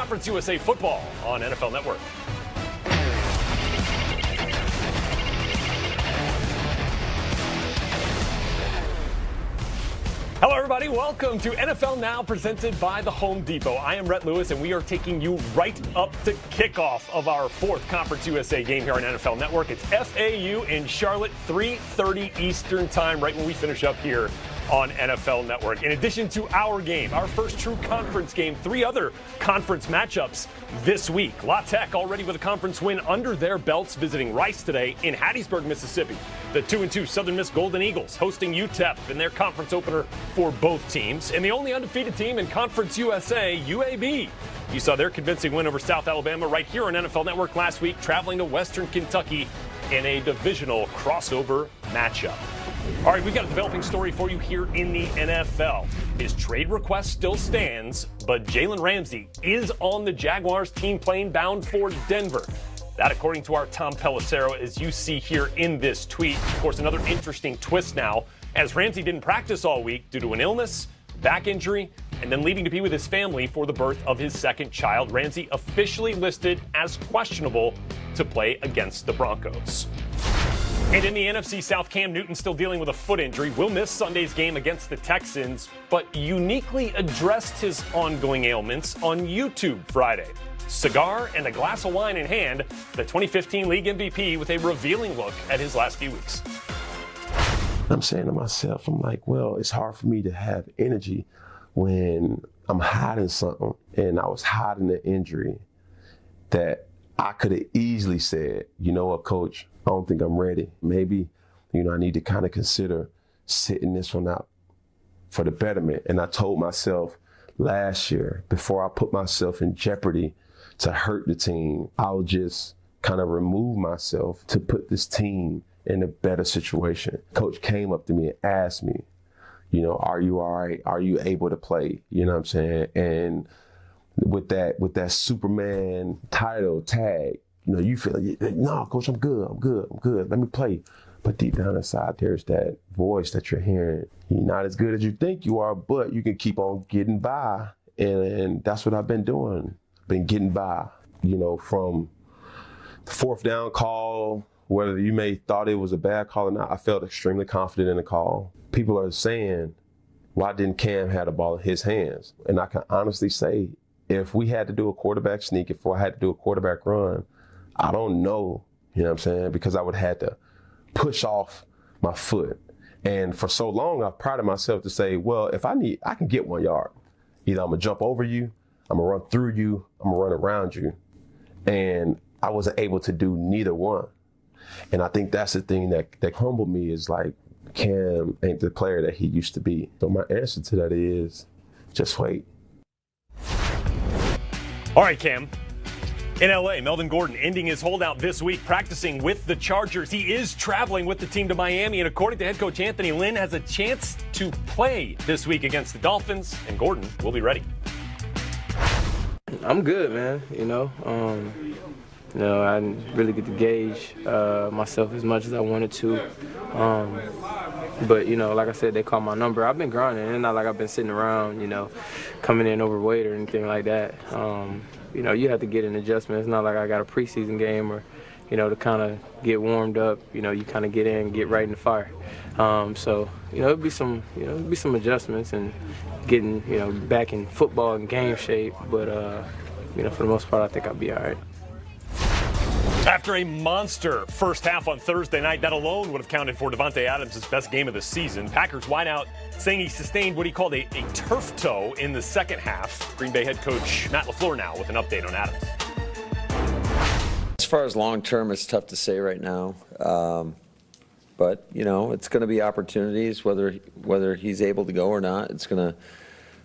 Conference USA football on NFL Network. Hello, everybody. Welcome to NFL Now, presented by the Home Depot. I am Rhett Lewis, and we are taking you right up to kickoff of our fourth Conference USA game here on NFL Network. It's FAU in Charlotte, 3:30 Eastern time, right when we finish up here on NFL Network. In addition to our game, our first true conference game, 3 other conference matchups this week. La Tech already with a conference win under their belts, visiting Rice today in Hattiesburg, Mississippi. The 2-2 Southern Miss Golden Eagles hosting UTEP in their conference opener for both teams. And the only undefeated team in Conference USA, UAB. You saw their convincing win over South Alabama right here on NFL Network last week, traveling to Western Kentucky in a divisional crossover matchup. All right, we've got a developing story for you here in the NFL. His trade request still stands, but Jalen Ramsey is on the Jaguars team plane bound for Denver. That, according to our Tom Pelissero, as you see here in this tweet. Of course, another interesting twist now, as Ramsey didn't practice all week due to an illness, back injury, and then leaving to be with his family for the birth of his second child. Ramsey officially listed as questionable to play against the Broncos. And in the NFC South, Cam Newton still dealing with a foot injury. Will miss Sunday's game against the Texans, but uniquely addressed his ongoing ailments on YouTube Friday. Cigar and a glass of wine in hand, the 2015 league MVP with a revealing look at his last few weeks. I'm saying to myself, I'm like, well, it's hard for me to have energy when I'm hiding something, and I was hiding the injury that I could have easily said, you know what, coach, I don't think I'm ready. Maybe, I need to kind of consider sitting this one out for the betterment. And I told myself last year, before I put myself in jeopardy to hurt the team, I'll just kind of remove myself to put this team in a better situation. Coach came up to me and asked me, are you all right? Are you able to play? You know what I'm saying? And with that Superman title tag, you feel like, no, coach, I'm good. Let me play. But deep down inside, there's that voice that you're hearing. You're not as good as you think you are, but you can keep on getting by. And that's what I've been doing. Been getting by, from the fourth down call, whether you may thought it was a bad call or not, I felt extremely confident in the call. People are saying, why didn't Cam have the ball in his hands? And I can honestly say, if we had to do a quarterback sneak, if I had to do a quarterback run, I don't know, because I would have had to push off my foot. And for so long, I've prided myself to say, well, if I can get 1 yard. Either I'm going to jump over you, I'm going to run through you, I'm going to run around you. And I wasn't able to do neither one. And I think that's the thing that humbled me, is like, Cam ain't the player that he used to be. So my answer to that is, just wait. All right, Cam. In L.A., Melvin Gordon ending his holdout this week, practicing with the Chargers. He is traveling with the team to Miami, and according to head coach Anthony Lynn, has a chance to play this week against the Dolphins, and Gordon will be ready. I'm good, man. I didn't really get to gauge myself as much as I wanted to. But, like I said, they called my number. I've been grinding. It's not like I've been sitting around, coming in overweight or anything like that. You have to get an adjustment. It's not like I got a preseason game or, to kind of get warmed up. You kind of get in, get right in the fire. It'll be some adjustments and getting, back in football and game shape. But, for the most part, I think I'll be all right. After a monster first half on Thursday night, that alone would have counted for Davante Adams' best game of the season. Packers wideout saying he sustained what he called a turf toe in the second half. Green Bay head coach Matt LaFleur now with an update on Adams. As far as long term, it's tough to say right now. But, it's going to be opportunities, whether he's able to go or not. It's going to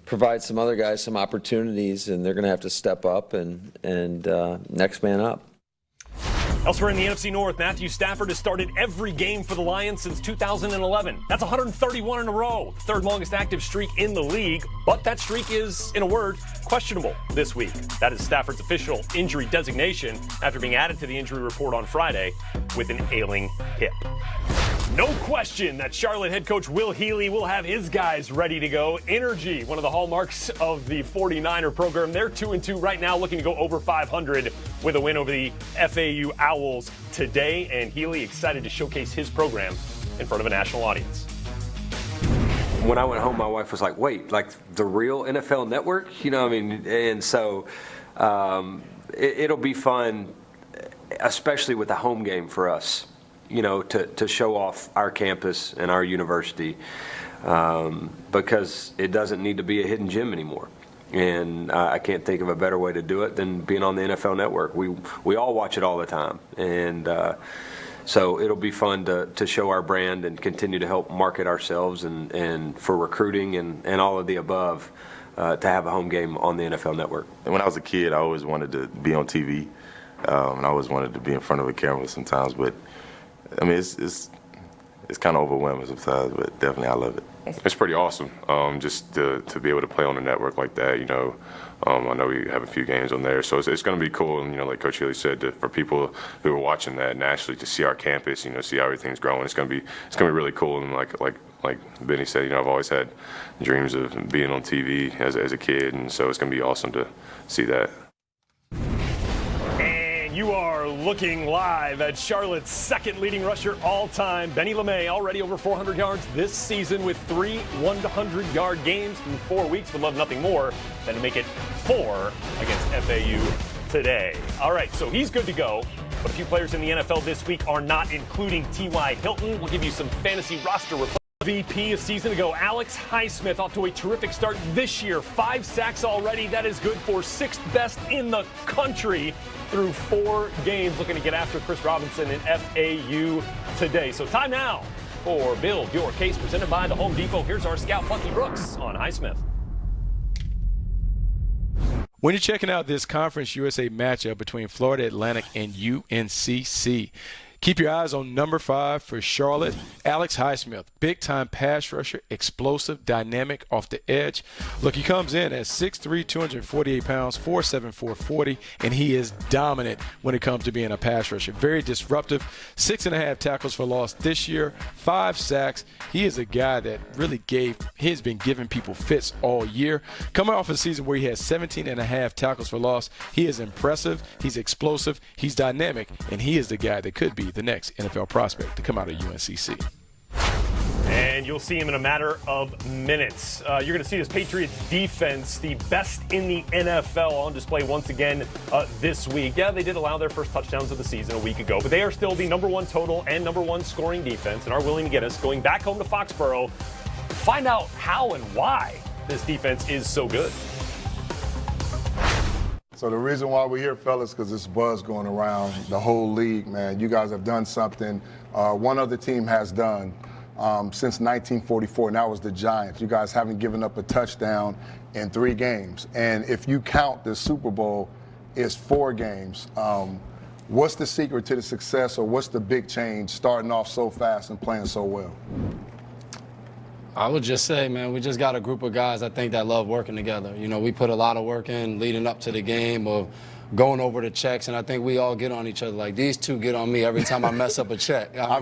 provide some other guys some opportunities, and they're going to have to step up and next man up. Elsewhere in the NFC North, Matthew Stafford has started every game for the Lions since 2011. That's 131 in a row, third longest active streak in the league. But that streak is, in a word, questionable this week. That is Stafford's official injury designation after being added to the injury report on Friday with an ailing hip. No question that Charlotte head coach Will Healy will have his guys ready to go. Energy, one of the hallmarks of the 49er program. They're 2-2 right now, looking to go over 500 with a win over the FAU Owls today. And Healy excited to showcase his program in front of a national audience. When I went home, my wife was like, wait, like the real NFL Network? You know what I mean? And so it'll be fun, especially with the home game for us, you know, to show off our campus and our university, because it doesn't need to be a hidden gem anymore. And I can't think of a better way to do it than being on the NFL Network. We all watch it all the time. And so it'll be fun to show our brand and continue to help market ourselves and for recruiting and all of the above, to have a home game on the NFL Network. When I was a kid, I always wanted to be on TV, and I always wanted to be in front of a camera sometimes. But I mean, it's kind of overwhelming sometimes, but definitely I love it. It's pretty awesome, just to be able to play on a network like that. You know, I know we have a few games on there, so it's going to be cool. And you know, like Coach Healy said, for people who are watching that nationally, to see our campus, you know, see how everything's growing, it's going to be really cool. And like Benny said, you know, I've always had dreams of being on TV as a kid, and so it's going to be awesome to see that. You are looking live at Charlotte's second leading rusher all time, Benny LeMay, already over 400 yards this season with 3 100-yard games through 4 weeks. Would love nothing more than to make it 4 against FAU today. All right, so he's good to go. But a few players in the NFL this week are not, including T.Y. Hilton. We'll give you some fantasy roster MVP a season ago. Alex Highsmith off to a terrific start this year. 5 sacks already. That is good for 6th best in the country through 4 games. Looking to get after Chris Robinson and FAU today. So time now for Build Your Case, presented by the Home Depot. Here's our scout, Funky Brooks, on Highsmith. When you're checking out this Conference USA matchup between Florida Atlantic and UNCC, keep your eyes on number 5 for Charlotte, Alex Highsmith. Big-time pass rusher, explosive, dynamic, off the edge. Look, he comes in at 6'3", 248 pounds, 4'7", 440, and he is dominant when it comes to being a pass rusher. Very disruptive. 6.5 tackles for loss this year, 5 sacks. He is a guy that really has been giving people fits all year. Coming off a season where he has 17.5 tackles for loss, he is impressive, he's explosive, he's dynamic, and he is the guy that could be the next NFL prospect to come out of UNCC. And you'll see him in a matter of minutes. You're going to see this Patriots defense, the best in the NFL, on display once again this week. Yeah, they did allow their first touchdowns of the season a week ago, but they are still the #1 total and #1 scoring defense, and are willing to get us going back home to Foxborough. Find out how and why this defense is so good. So the reason why we're here, fellas, because this buzz going around the whole league, man. You guys have done something one other team has done since 1944, and that was the Giants. You guys haven't given up a touchdown in 3 games. And if you count the Super Bowl, it's 4 games. What's the secret to the success, or what's the big change starting off so fast and playing so well? I would just say, man, we just got a group of guys, I think, that love working together. You know, we put a lot of work in leading up to the game of going over the checks, and I think we all get on each other. Like, these two get on me every time I mess up a check. I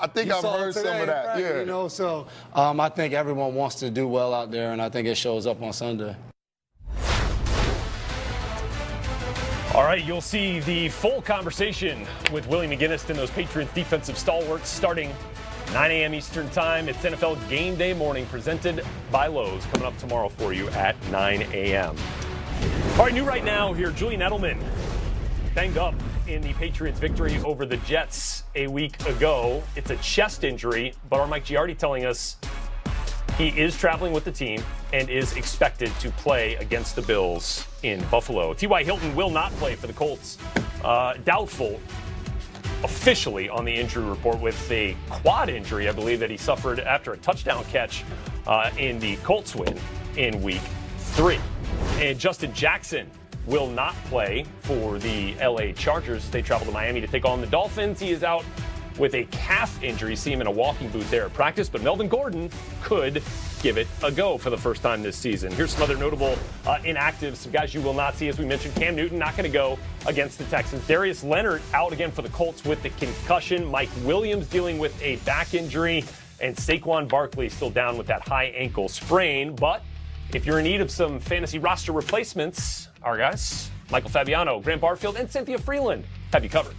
think I've heard some of that, right? yeah. You know, so I think everyone wants to do well out there, and I think it shows up on Sunday. All right, you'll see the full conversation with Willie McGinnis and those Patriots defensive stalwarts starting 9 a.m. Eastern Time. It's NFL Game Day Morning, presented by Lowe's, coming up tomorrow for you at 9 a.m. All right, new right now here, Julian Edelman banged up in the Patriots' victory over the Jets a week ago. It's a chest injury, but our Mike Giardi telling us he is traveling with the team and is expected to play against the Bills in Buffalo. T.Y. Hilton will not play for the Colts. Doubtful officially on the injury report with a quad injury, I believe, that he suffered after a touchdown catch in the Colts win in week 3. And Justin Jackson will not play for the LA Chargers. They travel to Miami to take on the Dolphins. He is out with a calf injury. See him in a walking boot there at practice, but Melvin Gordon could give it a go for the first time this season. Here's some other notable inactives, some guys you will not see. As we mentioned, Cam Newton not going to go against the Texans. Darius Leonard out again for the Colts with the concussion. Mike Williams dealing with a back injury. And Saquon Barkley still down with that high ankle sprain. But if you're in need of some fantasy roster replacements, our guys, Michael Fabiano, Grant Barfield, and Cynthia Freeland have you covered.